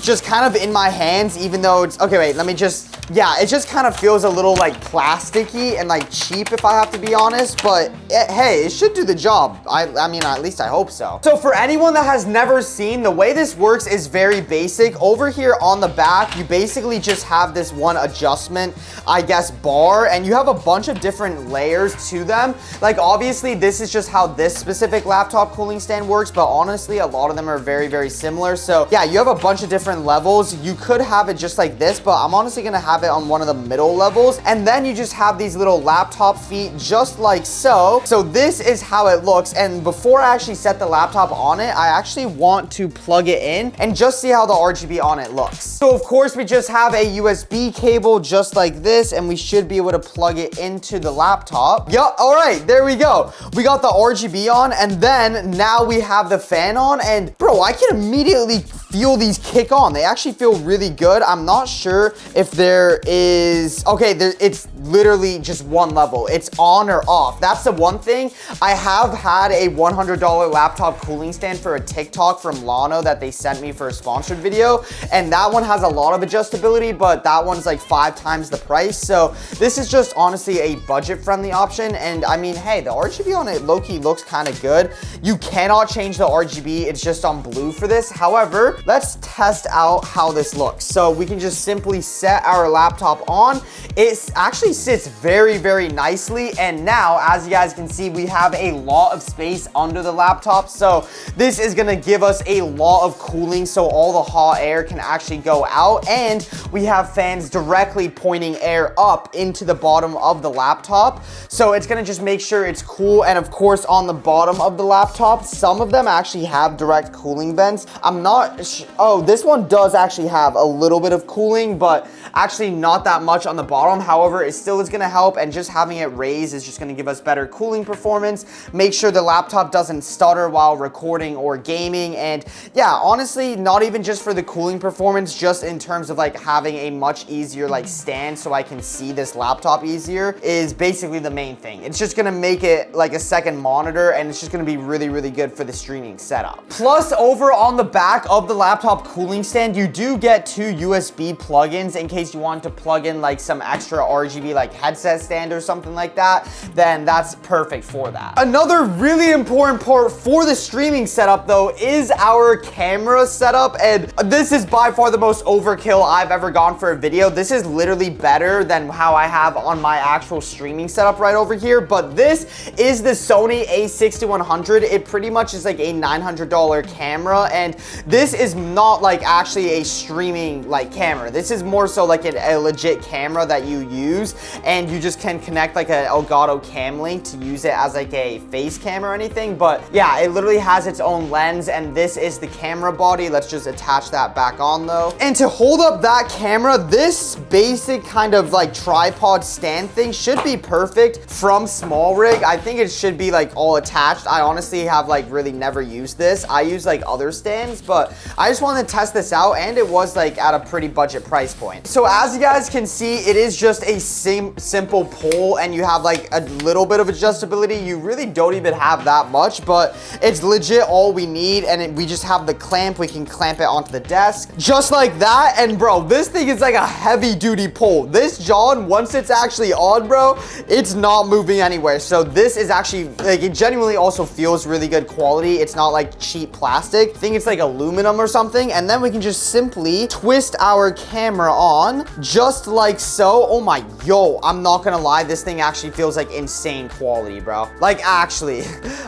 Just kind of in my hands, even though it's, okay, wait, let me just, yeah, it just kind of feels a little like plasticky and like cheap if I have to be honest, but hey, it should do the job. I mean, at least I hope so. So for anyone that has never seen, the way this works is very basic. Over here on the back, you basically just have this one adjustment, I guess, bar, and you have a bunch of different layers to them. Like obviously this is just how this specific laptop cooling stand works, but honestly, a lot of them are very, very similar. So yeah, you have a bunch of different levels. You could have it just like this, but I'm honestly gonna have it on one of the middle levels. And then you just have these little laptop feet just like so. So this is how it looks. And before I actually set the laptop on it, I actually want to plug it in and just see how the RGB on it looks. So of course we just have a USB cable just like this, and we should be able to plug it into the laptop. Yup, all right, there we go. We got the RGB on, and then now we have the fan on, and bro, I can immediately feel these kick on. They actually feel really good. I'm not sure if there is, okay, it's literally just one level. It's on or off. That's the one thing. I have had a $100 laptop cooling stand for a TikTok from Lano that they sent me for a sponsored video, and that one has a lot of adjustability, but that one's like 5 times the price. So this is just honestly a budget-friendly option, and I mean, hey, the RGB on it low-key looks kind of good. You cannot change the RGB. It's just on blue for this. However, let's test out how this looks. So we can just simply set our laptop on. It actually sits very, very nicely. And now, as you guys can see, we have a lot of space under the laptop. So this is gonna give us a lot of cooling so all the hot air can actually go out. And we have fans directly pointing air up into the bottom of the laptop. So it's gonna just make sure it's cool. And of course, on the bottom of the laptop, some of them actually have direct cooling vents. I'm not, oh, this one does actually have a little bit of cooling, but actually not that much on the bottom. However, it still is gonna help, and just having it raised is just gonna give us better cooling performance, make sure the laptop doesn't stutter while recording or gaming. And yeah, honestly, not even just for the cooling performance, just in terms of like having a much easier like stand so I can see this laptop easier is basically the main thing. It's just gonna make it like a second monitor, and it's just gonna be really, really good for the streaming setup. Plus, over on the back of the laptop cooling stand, you do get 2 USB plugins in case you want to plug in like some extra RGB like headset stand or something like that. Then that's perfect for that. Another really important part for the streaming setup though is our camera setup, and this is by far the most overkill I've ever gone for a video. This is literally better than how I have on my actual streaming setup right over here, but this is the Sony a6100. It pretty much is like a $900 camera, and this is not like actually a streaming like camera. This is more so like a legit camera that you use, and you just can connect like an Elgato Cam Link to use it as like a face cam or anything. But yeah, it literally has its own lens, and this is the camera body. Let's just attach that back on though. And to hold up that camera, this basic kind of like tripod stand thing should be perfect from Small Rig. I think it should be like all attached. I honestly have like really never used this. I use like other stands, but I just wanted to test this out, and it was like at a pretty budget price point. So as you guys can see, it is just a simple pull and you have like a little bit of adjustability. You really don't even have that much, but it's legit all we need. And we just have the clamp. We can clamp it onto the desk just like that. And bro, this thing is like a heavy duty pull. This John, once it's actually on, bro, it's not moving anywhere. So this is actually like, it genuinely also feels really good quality. It's not like cheap plastic. I think it's like aluminum or something. And then we can just simply twist our camera on just like so. Oh my, yo, I'm not gonna lie, this thing actually feels like insane quality, bro. Like actually,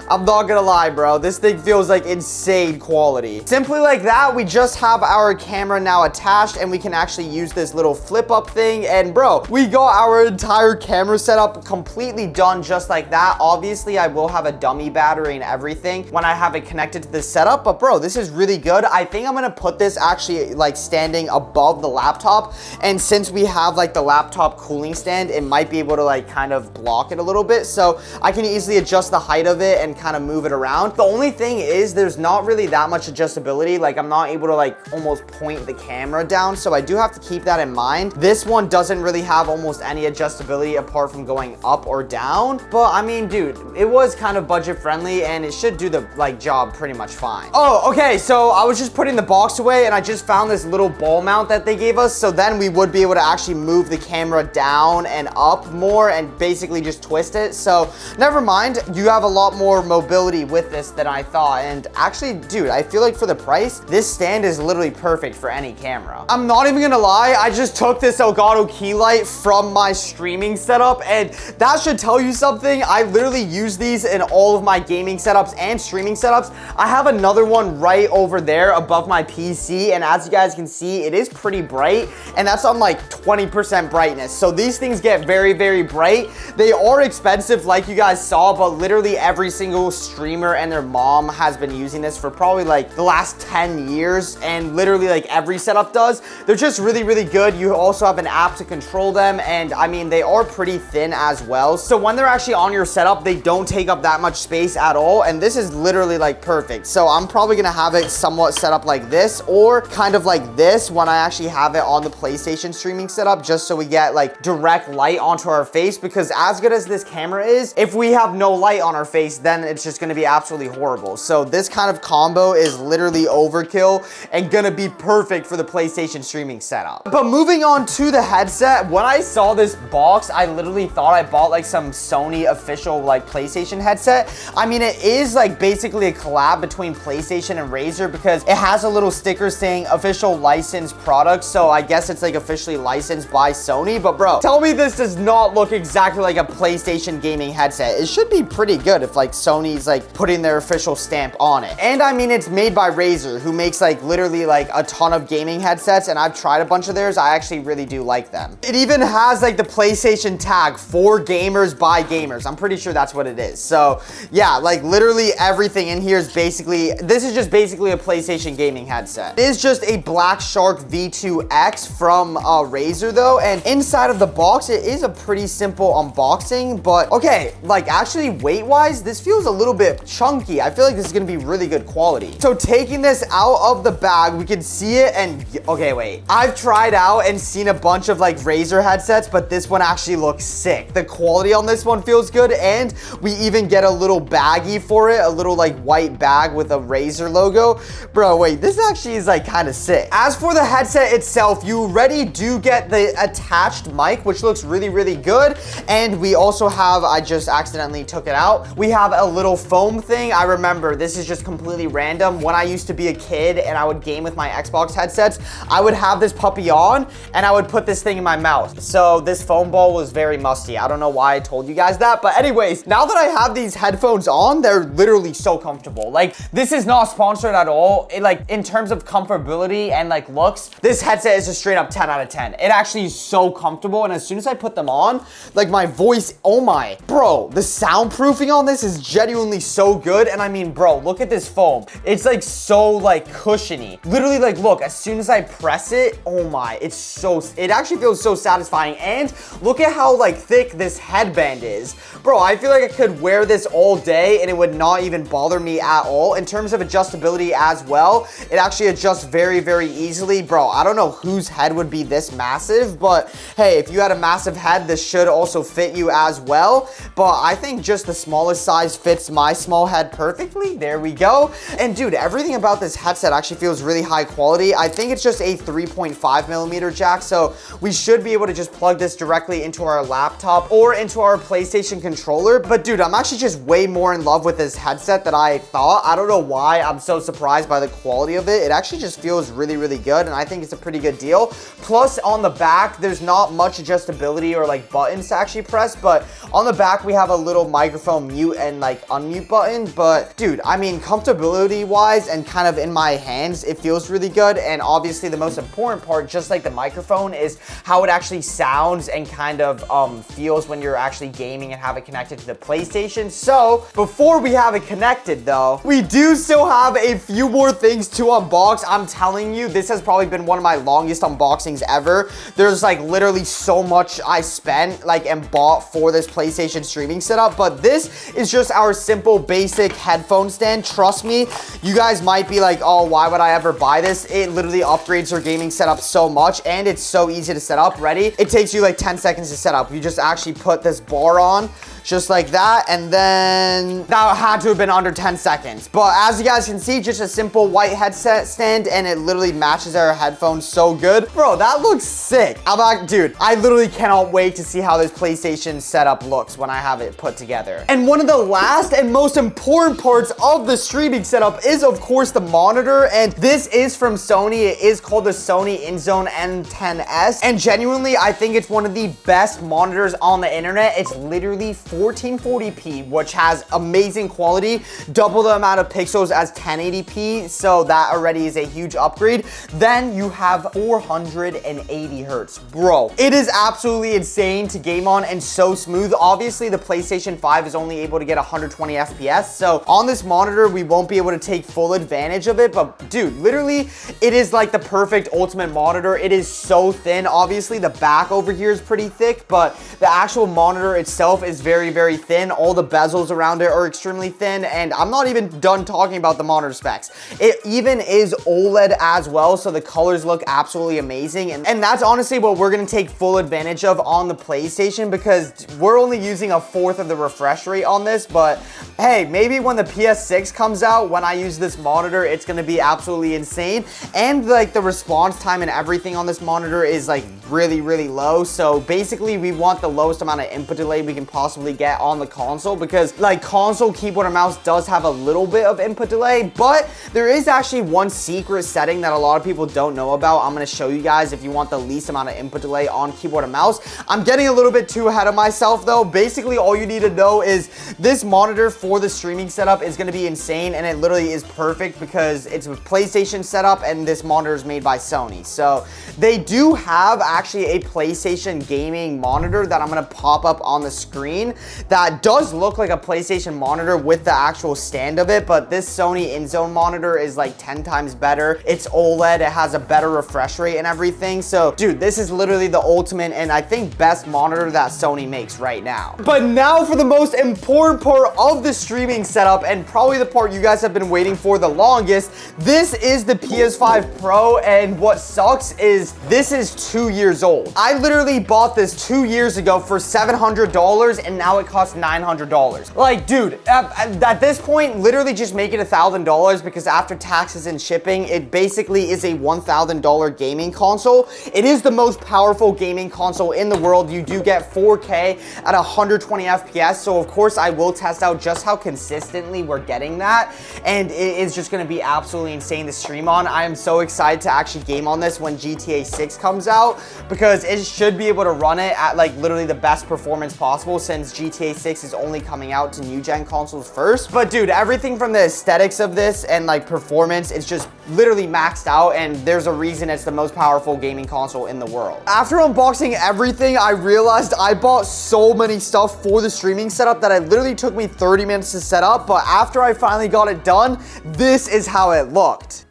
I'm not gonna lie, bro, this thing feels like insane quality. Simply like that, we just have our camera now attached and we can actually use this little flip up thing. And bro, we got our entire camera setup completely done just like that. Obviously, I will have a dummy battery and everything when I have it connected to this setup, but bro, this is really good. I think I'm gonna put this actually like standing above the laptop, and since we have like the laptop cooling stand, it might be able to like kind of block it a little bit, so I can easily adjust the height of it and kind of move it around. The only thing is there's not really that much adjustability. Like I'm not able to like almost point the camera down, so I do have to keep that in mind. This one doesn't really have almost any adjustability apart from going up or down, but I mean, dude, it was kind of budget friendly and it should do the like job pretty much fine. Oh, okay, so I was just putting the box away and I just found this little ball mount that they gave us, so then we would be able to actually move the camera down and up more and basically just twist it. So never mind, you have a lot more mobility with this than I thought. And actually, dude, I feel like for the price, this stand is literally perfect for any camera. I'm not even gonna lie, I just took this Elgato key light from my streaming setup, and that should tell you something. I literally use these in all of my gaming setups and streaming setups. I have another one right over there above my PC, and as you guys can see, it is pretty bright, and that's on like 20% brightness. So these things get very, very bright. They are expensive like you guys saw, but literally every single streamer and their mom has been using this for probably like the last 10 years, and literally like every setup does. They're just really, really good. You also have an app to control them, and I mean, they are pretty thin as well. So when they're actually on your setup, they don't take up that much space at all, and this is literally like perfect. So I'm probably gonna have it somewhat set up like this, or kind of like this when I actually have it on the PlayStation streaming setup, just so we get like direct light onto our face, because as good as this camera is, if we have no light on our face, then it's just gonna be absolutely horrible. So this kind of combo is literally overkill and gonna be perfect for the PlayStation streaming setup. But moving on to the headset, when I saw this box, I literally thought I bought like some Sony official like PlayStation headset. I mean, it is like basically a collab between PlayStation and Razer, because it has a little sticker saying official licensed product, so I guess it's like officially licensed by Sony. But bro, tell me this does not look exactly like a PlayStation gaming headset. It should be pretty good if like Sony's like putting their official stamp on it. And I mean, it's made by Razer, who makes like literally like a ton of gaming headsets, and I've tried a bunch of theirs. I actually really do like them. It even has like the PlayStation tag for gamers by gamers. I'm pretty sure that's what it is. So yeah, like literally everything in here is basically, this is just basically a PlayStation gaming headset. It is just a Black Shark V2X from Razer though, and inside of the box, it is a pretty simple unboxing, but okay, like actually weight-wise, this feels a little bit chunky. I feel like this is gonna be really good quality. So taking this out of the bag, we can see it, and okay, wait. I've tried out and seen a bunch of like Razer headsets, but this one actually looks sick. The quality on this one feels good, and we even get a little baggie for it, a little like white bag with a Razer logo. Bro, wait, this actually is like kind of sick. As for the headset itself, you already do get the attached mic, which looks really, really good. And we also have, I just accidentally took it out, we have a little foam thing. I remember this is just completely random. When I used to be a kid and I would game with my Xbox headsets, I would have this puppy on and I would put this thing in my mouth. So this foam ball was very musty. I don't know why I told you guys that, but anyways, now that I have these headphones on, they're literally so comfortable. Like, this is not sponsored at all. It, like, in terms of comfortability and like looks, this headset is a straight up 10 out of 10. It actually is so comfortable, and as soon as I put them on, like my voice, oh my, bro, the soundproofing on this is genuinely so good. And I mean, bro, look at this foam. It's like so like cushiony. Literally, like, look, as soon as I press it, oh my, it's so, it actually feels so satisfying. And look at how like thick this headband is. Bro, I feel like I could wear this all day and it would not even bother me at all. In terms of adjustability as well, it actually adjusts very, very easily. Bro, I don't know whose head would be this massive, but hey, if you got a massive head, this should also fit you as well. But I think just the smallest size fits my small head perfectly. There we go. And dude, everything about this headset actually feels really high quality. I think it's just a 3.5 millimeter jack, so we should be able to just plug this directly into our laptop or into our PlayStation controller. But dude, I'm actually just way more in love with this headset than I thought. I don't know why I'm so surprised by the quality of it. It actually just feels really, really good, and I think it's a pretty good deal. Plus, on the back, there's not much adjustability or like buttons to actually press, but on the back, we have a little microphone mute and like unmute button. But dude, I mean, comfortability wise and kind of in my hands, it feels really good. And obviously the most important part, just like the microphone, is how it actually sounds and kind of feels when you're actually gaming and have it connected to the PlayStation. So before we have it connected though, we do still have a few more things to unbox. I'm telling you, this has probably been one of my longest unboxings ever. There's like literally so much I spent like and bought for this PlayStation streaming setup, but this is just our simple basic headphone stand. Trust me, you guys might be like, oh, why would I ever buy this? It literally upgrades your gaming setup so much, and it's so easy to set up. Ready? It takes you like 10 seconds to set up. You just actually put this bar on just like that, and then that had to have been under 10 seconds. But as you guys can see, just a simple white headset stand, and it literally matches our headphones so good. Bro, that looks sick. I'm like, dude, I literally cannot wait to see how this PlayStation setup looks when I have it put together. And one of the last and most important parts of the streaming setup is, of course, the monitor, and this is from Sony. It is called the Sony InZone N10S, and genuinely, I think it's one of the best monitors on the internet. It's literally 1440p, which has amazing quality, double the amount of pixels as 1080p, so that already is a huge upgrade. Then you have 480 hertz. Bro, it is absolutely insane to game on and so smooth. Obviously, the PlayStation 5 is only able to get 120 FPS, so on this monitor, we won't be able to take full advantage of it, but dude, literally, it is like the perfect ultimate monitor. It is so thin. Obviously, the back over here is pretty thick, but the actual monitor itself is very, very thin. All the bezels around it are extremely thin, and I'm not even done talking about the monitor specs. It even is OLED as well, so the colors look absolutely amazing, and that's honestly what we're gonna take full advantage of on the PlayStation, because we're only using a fourth of the refresh rate on this. But hey, maybe when the PS6 comes out, when I use this monitor, it's gonna be absolutely insane. And like the response time and everything on this monitor is like really, really low. So basically, we want the lowest amount of input delay we can possibly get on the console, because like console keyboard and mouse does have a little bit of input delay, but there is actually one secret setting that a lot of people don't know about. I'm going to show you guys if you want the least amount of input delay on keyboard and mouse. I'm getting a little bit too ahead of myself though. Basically, all you need to know is this monitor for the streaming setup is going to be insane, and it literally is perfect because it's a PlayStation setup and this monitor is made by Sony. So they do have actually a PlayStation gaming monitor that I'm going to pop up on the screen that does look like a PlayStation monitor with the actual stand of it, but this Sony InZone monitor is like 10 times better. It's OLED, it has a better refresh rate and everything. So dude, this is literally the ultimate and I think best monitor that Sony makes right now. But now for the most important part of the streaming setup, and probably the part you guys have been waiting for the longest. This is the PS5 Pro, and what sucks is this is 2 years old. I literally bought this 2 years ago for $700, and now it costs $900. Like, dude, at this point, literally just make it $1,000, because after taxes and shipping, it basically is a $1,000 gaming console. It is the most powerful gaming console in the world. You do get 4K at 120 FPS, so of course I will test out just how consistently we're getting that, and it is just gonna be absolutely insane to stream on. I am so excited to actually game on this when GTA 6 comes out, because it should be able to run it at like literally the best performance possible, since GTA 6 is only coming out to new gen consoles first. But dude, everything from the aesthetics of this and like performance is just literally maxed out, and there's a reason it's the most powerful gaming console in the world. After unboxing everything, I realized I bought so many stuff for the streaming setup that it literally took me 30 minutes to set up, but after I finally got it done, this is how it looked.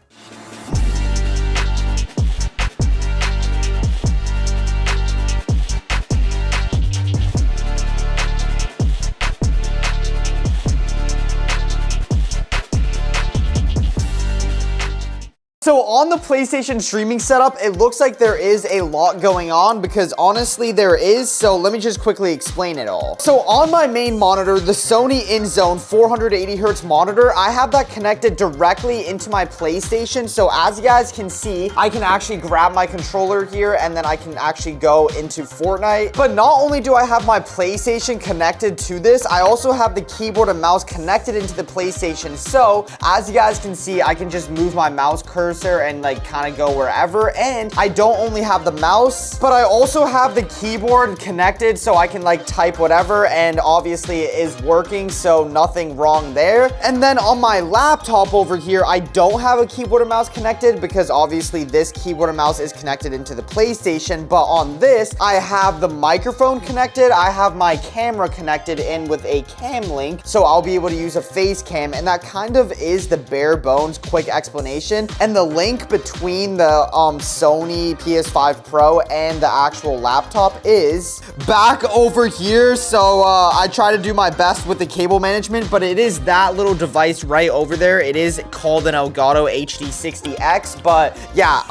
So on the the PlayStation streaming setup, it looks like there is a lot going on because honestly there is, so let me just quickly explain it all. So on my main monitor, the Sony InZone 480Hz monitor, I have that connected directly into my PlayStation. So as you guys can see, I can actually grab my controller here and then I can actually go into Fortnite. But not only do I have my PlayStation connected to this, I also have the keyboard and mouse connected into the PlayStation. So as you guys can see, I can just move my mouse cursor and like kind of go wherever. And I don't only have the mouse, but I also have the keyboard connected so I can like type whatever, and obviously it is working, so nothing wrong there. And then on my laptop over here, I don't have a keyboard and mouse connected because obviously this keyboard and mouse is connected into the PlayStation, but on this, I have the microphone connected, I have my camera connected in with a cam link, so I'll be able to use a face cam, and that kind of is the bare bones quick explanation. And the link between the Sony PS5 Pro and the actual laptop is back over here. So I try to do my best with the cable management, but it is that little device right over there. It is called an Elgato HD60X, but yeah,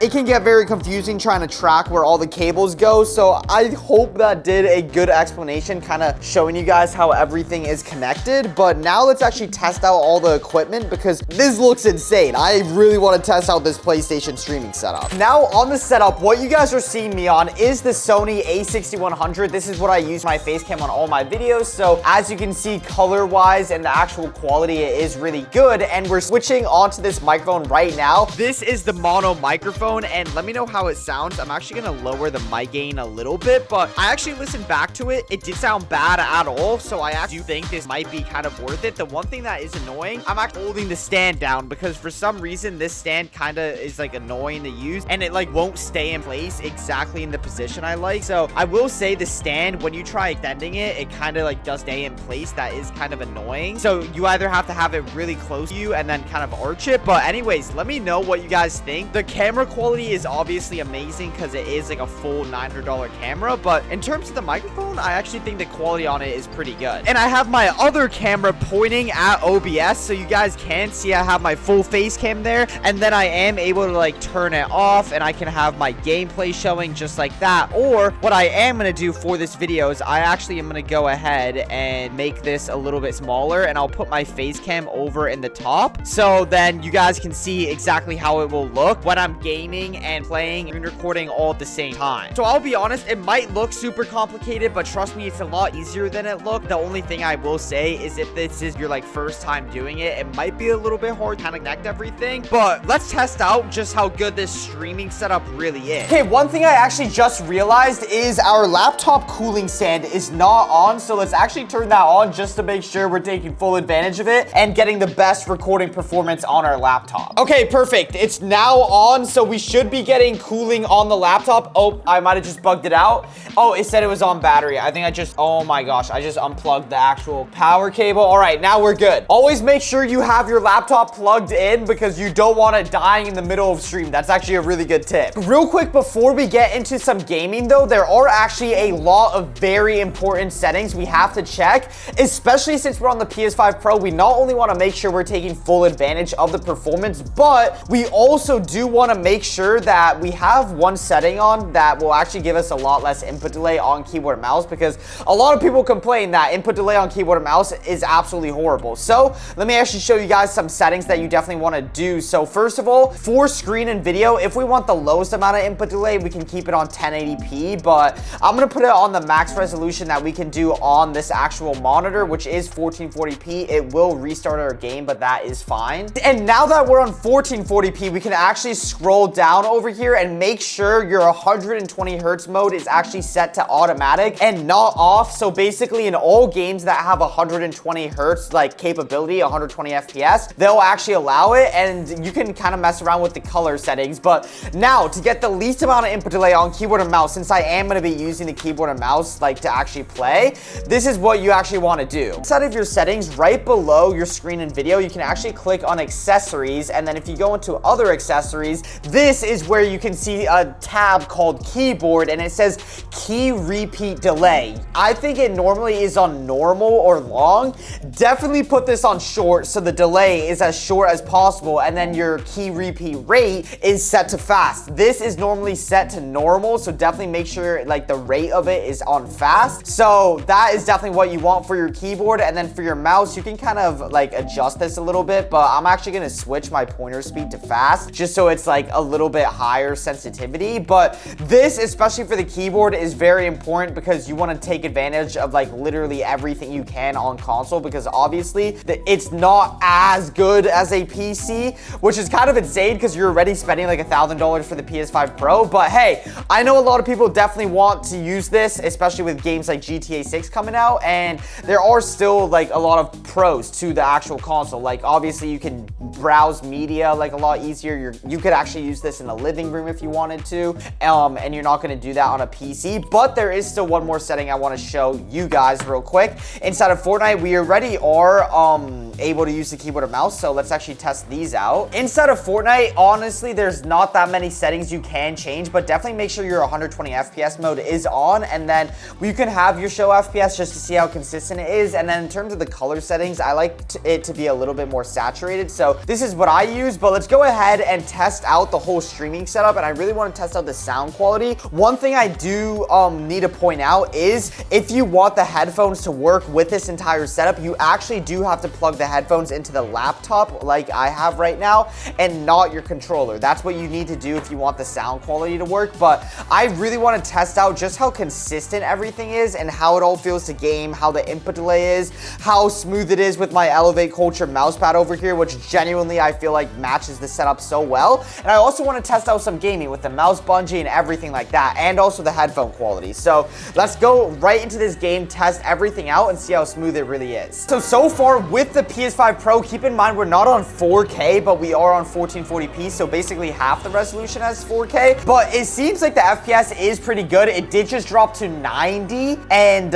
it can get very confusing trying to track where all the cables go. So I hope that did a good explanation, kind of showing you guys how everything is connected. But now let's actually test out all the equipment because this looks insane. I really want to test out this PlayStation streaming setup. Now on the setup, what you guys are seeing me on is the Sony a6100. This is what I use my face cam on all my videos. So as you can see, color wise and the actual quality, it is really good. And we're switching onto this microphone right now. This is the mono microphone, and let me know how it sounds. I'm actually gonna lower the mic gain a little bit, but I actually listened back to it. It didn't sound bad at all, so I actually do think this might be kind of worth it. The one thing that is annoying, I'm actually holding the stand down because for some reason this stand kind of is like annoying to use, and it like won't stay in place exactly in the position I like. So I will say the stand, when you try extending it, it kind of like does stay in place. That is kind of annoying. So you either have to have it really close to you and then kind of arch it. But anyways, let me know what you guys think. The camera quality is obviously amazing because it is like a full $900 camera, but in terms of the microphone, I actually think the quality on it is pretty good. And I have my other camera pointing at OBS, so you guys can see I have my full face cam there, and then I am able to like turn it off and I can have my gameplay showing just like that. Or what I am going to do for this video is I actually am going to go ahead and make this a little bit smaller, and I'll put my face cam over in the top, so then you guys can see exactly how it will look when I'm gaming and playing and recording all at the same time. So I'll be honest, it might look super complicated, but trust me, it's a lot easier than it looked. The only thing I will say is if this is your like first time doing it, it might be a little bit hard to kind of connect everything, but let's test out just how good this streaming setup really is. Okay, one thing I actually just realized is our laptop cooling stand is not on, so let's actually turn that on just to make sure we're taking full advantage of it and getting the best recording performance on our laptop. Okay, perfect. It's now on, so we should be getting cooling on the laptop. Oh, I might have just bugged it out. Oh, it said it was on battery. I think oh my gosh, I just unplugged the actual power cable. All right, now we're good. Always make sure you have your laptop plugged in because you don't want it dying in the middle of stream. That's actually a really good tip. Real quick, before we get into some gaming though, there are actually a lot of very important settings we have to check, especially since we're on the PS5 Pro. We not only want to make sure we're taking full advantage of the performance, but we also do want to make sure that we have one setting on that will actually give us a lot less input delay on keyboard and mouse, because a lot of people complain that input delay on keyboard and mouse is absolutely horrible. So let me actually show you guys some settings that you definitely want to do. So first of all, for screen and video, if we want the lowest amount of input delay, we can keep it on 1080p, but I'm going to put it on the max resolution that we can do on this actual monitor, which is 1440p. It will restart our game, but that is fine. And now that we're on 1440p, we can actually scroll down over here and make sure your 120 hertz mode is actually set to automatic and not off. So basically in all games that have 120 hertz like capability, 120 FPS, they'll actually allow it, and you can kind of mess around with the color settings. But now to get the least amount of input delay on keyboard and mouse, since I am going to be using the keyboard and mouse like to actually play, this is what you actually want to do. Inside of your settings, right below your screen and video, you can actually click on accessories, and then if you go into other accessories, this is where you can see a tab called keyboard, and it says key repeat delay. I think it normally is on normal or long. Definitely put this on short so the delay is as short as possible, and then your key repeat 3p rate is set to fast. This is normally set to normal, so definitely make sure like the rate of it is on fast. So that is definitely what you want for your keyboard. And then for your mouse, you can kind of like adjust this a little bit, but I'm actually gonna switch my pointer speed to fast just so it's like a little bit higher sensitivity. But this, especially for the keyboard, is very important because you want to take advantage of like literally everything you can on console, because obviously it's not as good as a PC, which is kind of insane because you're already spending like $1,000 for the PS5 Pro. But hey, I know a lot of people definitely want to use this, especially with games like GTA 6 coming out, and there are still like a lot of pros to the actual console. Like obviously you can browse media like a lot easier. You could actually use this in the living room if you wanted to, and you're not going to do that on a PC. But there is still one more setting I want to show you guys real quick. Inside of Fortnite, we already are able to use the keyboard and mouse, so let's actually test these out. Inside of Fortnite, honestly, there's not that many settings you can change, but definitely make sure your 120 FPS mode is on, and then you can have your show FPS just to see how consistent it is. And then in terms of the color settings, I like it to be a little bit more saturated, so this is what I use. But let's go ahead and test out the whole streaming setup, and I really want to test out the sound quality. One thing I do need to point out is if you want the headphones to work with this entire setup, you actually do have to plug the headphones into the laptop like I have right now and not your controller. That's what you need to do if you want the sound quality to work. But I really want to test out just how consistent everything is and how it all feels to game, how the input delay is, how smooth it is with my Elevate Culture mousepad over here, which genuinely I feel like matches the setup so well. And I also want to test out some gaming with the mouse bungee and everything like that, and also the headphone quality. So let's go right into this game, test everything out, and see how smooth it really is. So far with the PS5 Pro, keep in mind we're not on 4K, but we are on 1440p, so basically half the resolution as 4K. But it seems like the FPS is pretty good. It did just drop to 90, and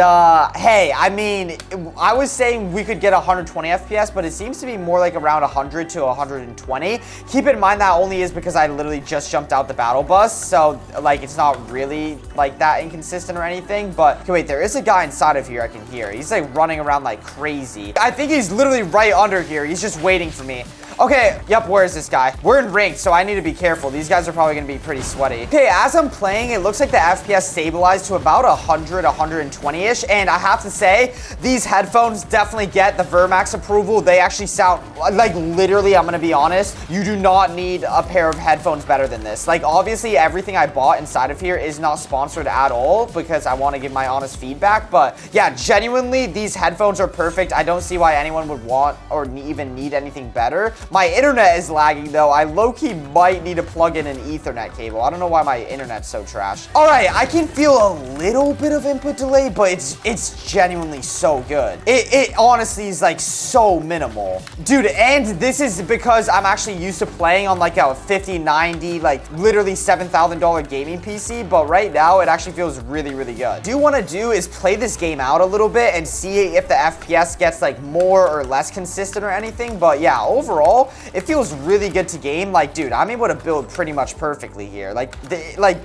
hey, I mean, I was saying we could get 120 FPS, but it seems to be more like around 100 to 120. Keep in mind that only is because I literally just jumped out the battle bus, so like it's not really like that inconsistent or anything. But okay, wait, there is a guy inside of here I can hear. He's like running around like crazy. I think he's literally right under here. He's just waiting for me. Okay, yep, where is this guy? We're in ranked, so I need to be careful. These guys are probably gonna be pretty sweaty. Okay, as I'm playing, it looks like the FPS stabilized to about 100, 120-ish, and I have to say, these headphones definitely get the Vermax approval. They actually sound, like literally, I'm gonna be honest, you do not need a pair of headphones better than this. Like, obviously, everything I bought inside of here is not sponsored at all because I wanna give my honest feedback, but yeah, genuinely, these headphones are perfect. I don't see why anyone would want or even need anything better. My internet is lagging though. I low-key might need to plug in an Ethernet cable. I don't know why my internet's so trash. All right, I can feel a little bit of input delay, but it's genuinely so good. It honestly is like so minimal. Dude, and this is because I'm actually used to playing on like a 5090, like literally $7,000 gaming PC, but right now it actually feels really, really good. What I do want to do is play this game out a little bit and see if the FPS gets like more or less consistent or anything, but yeah, overall, it feels really good to game. Like, dude, I'm able to build pretty much perfectly here. Like,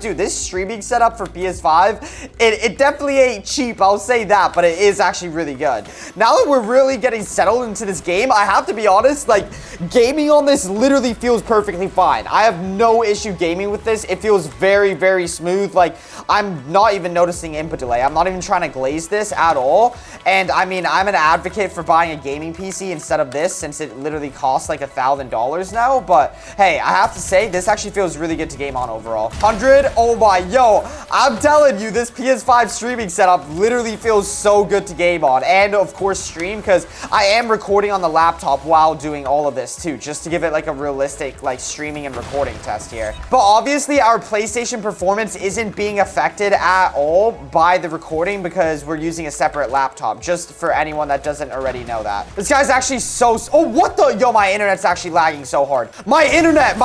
dude, this streaming setup for PS5, it definitely ain't cheap, I'll say that, but it is actually really good. Now that we're really getting settled into this game, I have to be honest, like, gaming on this literally feels perfectly fine. I have no issue gaming with this. It feels very, very smooth. Like, I'm not even noticing input delay. I'm not even trying to glaze this at all. And I mean, I'm an advocate for buying a gaming PC instead of this, since it literally costs like $1,000 now. But hey, I have to say, this actually feels really good to game on overall. 100, oh my, yo, I'm telling you, this PS5 streaming setup literally feels so good to game on, and of course stream, because I am recording on the laptop while doing all of this too, just to give it like a realistic like streaming and recording test here. But obviously our PlayStation performance isn't being affected at all by the recording because we're using a separate laptop, just for anyone that doesn't already know that. This guy's actually so, oh, what the, yo, my internet's actually lagging so hard. My internet,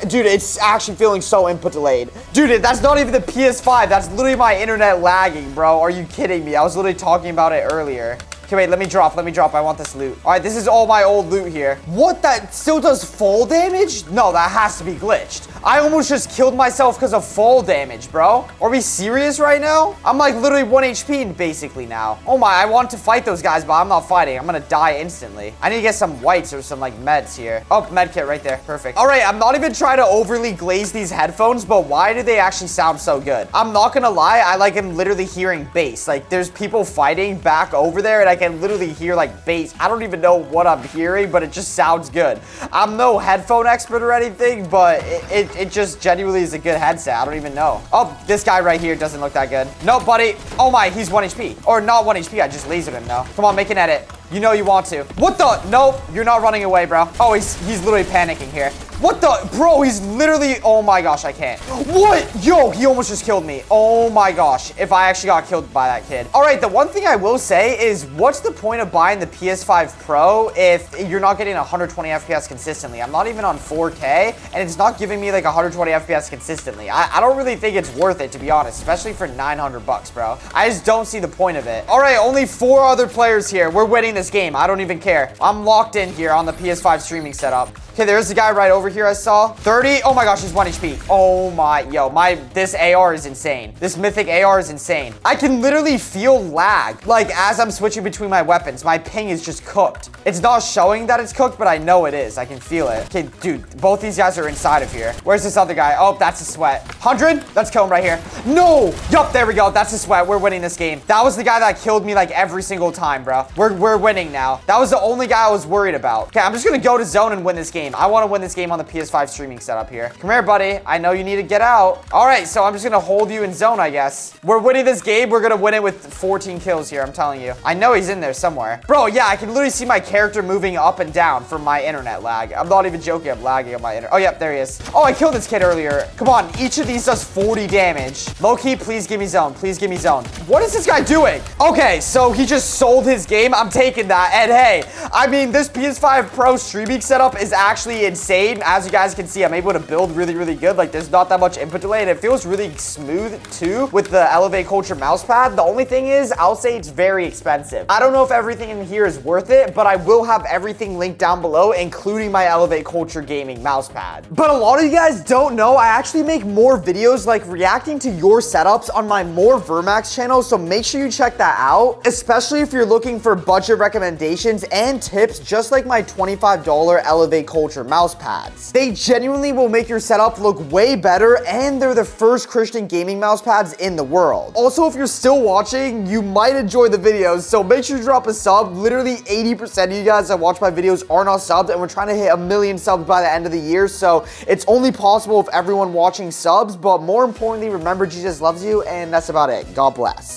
dude, it's actually feeling so input delayed. Dude, that's not even the PS5, that's literally my internet lagging, bro. Are you kidding me? I was literally talking about it earlier. Okay, wait, let me drop. I want this loot. All right, this is all my old loot here. What, that still does fall damage? No, that has to be glitched. I almost just killed myself because of fall damage, bro. Are we serious right now? I'm like literally 1 HP basically now. Oh my, I want to fight those guys, but I'm not fighting. I'm gonna die instantly. I need to get some whites or some like meds here. Oh, med kit right there. Perfect. All right, I'm not even trying to overly glaze these headphones, but why do they actually sound so good? I'm not gonna lie, I like am literally hearing bass. Like there's people fighting back over there and I can literally hear like bass. I don't even know what I'm hearing, but it just sounds good. I'm no headphone expert or anything, but it just genuinely is a good headset. I don't even know. Oh, this guy right here doesn't look that good. No, buddy. Oh my, he's 1 HP. Or not 1 HP, I just lasered him now. Come on, make an edit. You know you want to. What the? Nope, you're not running away, bro. Oh, he's literally panicking here. What the? Bro, he's literally... Oh my gosh, I can't. What? Yo, he almost just killed me. Oh my gosh, if I actually got killed by that kid. All right, the one thing I will say is what's the point of buying the PS5 Pro if you're not getting 120 FPS consistently? I'm not even on 4K, and it's not giving me like 120 FPS consistently. I don't really think it's worth it, to be honest, especially for 900 bucks, bro. I just don't see the point of it. All right, only 4 other players here. We're winning this game. I don't even care. I'm locked in here on the PS5 streaming setup. Okay, there's the guy right over here I saw. 30. Oh my gosh, he's 1 HP. Oh my, yo, this AR is insane. This mythic AR is insane. I can literally feel lag. Like, as I'm switching between my weapons, my ping is just cooked. It's not showing that it's cooked, but I know it is. I can feel it. Okay, dude, both these guys are inside of here. Where's this other guy? Oh, that's a sweat. 100? Let's kill him right here. No! Yup, there we go. That's a sweat. We're winning this game. That was the guy that killed me like every single time, bro. We're winning now. That was the only guy I was worried about. Okay, I'm just gonna go to zone and win this game. I want to win this game on the PS5 streaming setup here. Come here, buddy. I know you need to get out. All right, so I'm just gonna hold you in zone, I guess. We're winning this game. We're gonna win it with 14 kills here, I'm telling you. I know he's in there somewhere. Bro, yeah, I can literally see my character moving up and down from my internet lag. I'm not even joking. I'm lagging on my internet. Oh, yep, there he is. Oh, I killed this kid earlier. Come on, each of these does 40 damage. Low-key, please give me zone. Please give me zone. What is this guy doing? Okay, so he just sold his game. I'm taking that. And hey, I mean, this PS5 Pro streaming setup is actually insane. As you guys can see, I'm able to build really, really good. Like, there's not that much input delay, and it feels really smooth, too, with the Elevate Culture mouse pad. The only thing is, I'll say it's very expensive. I don't know if everything in here is worth it, but I will have everything linked down below, including my Elevate Culture gaming mouse pad. But a lot of you guys don't know, I actually make more videos, like, reacting to your setups on my More Vermax channel, so make sure you check that out, especially if you're looking for budget recommendations and tips, just like my $25 Elevate Culture mouse pads. They genuinely will make your setup look way better, and they're the first Christian gaming mouse pads in the world. Also, if you're still watching, you might enjoy the videos, so make sure you drop a sub. Literally 80% of you guys that watch my videos are not subbed, and we're trying to hit 1 million subs by the end of the year, so it's only possible if everyone watching subs, but more importantly, remember Jesus loves you, and that's about it. God bless.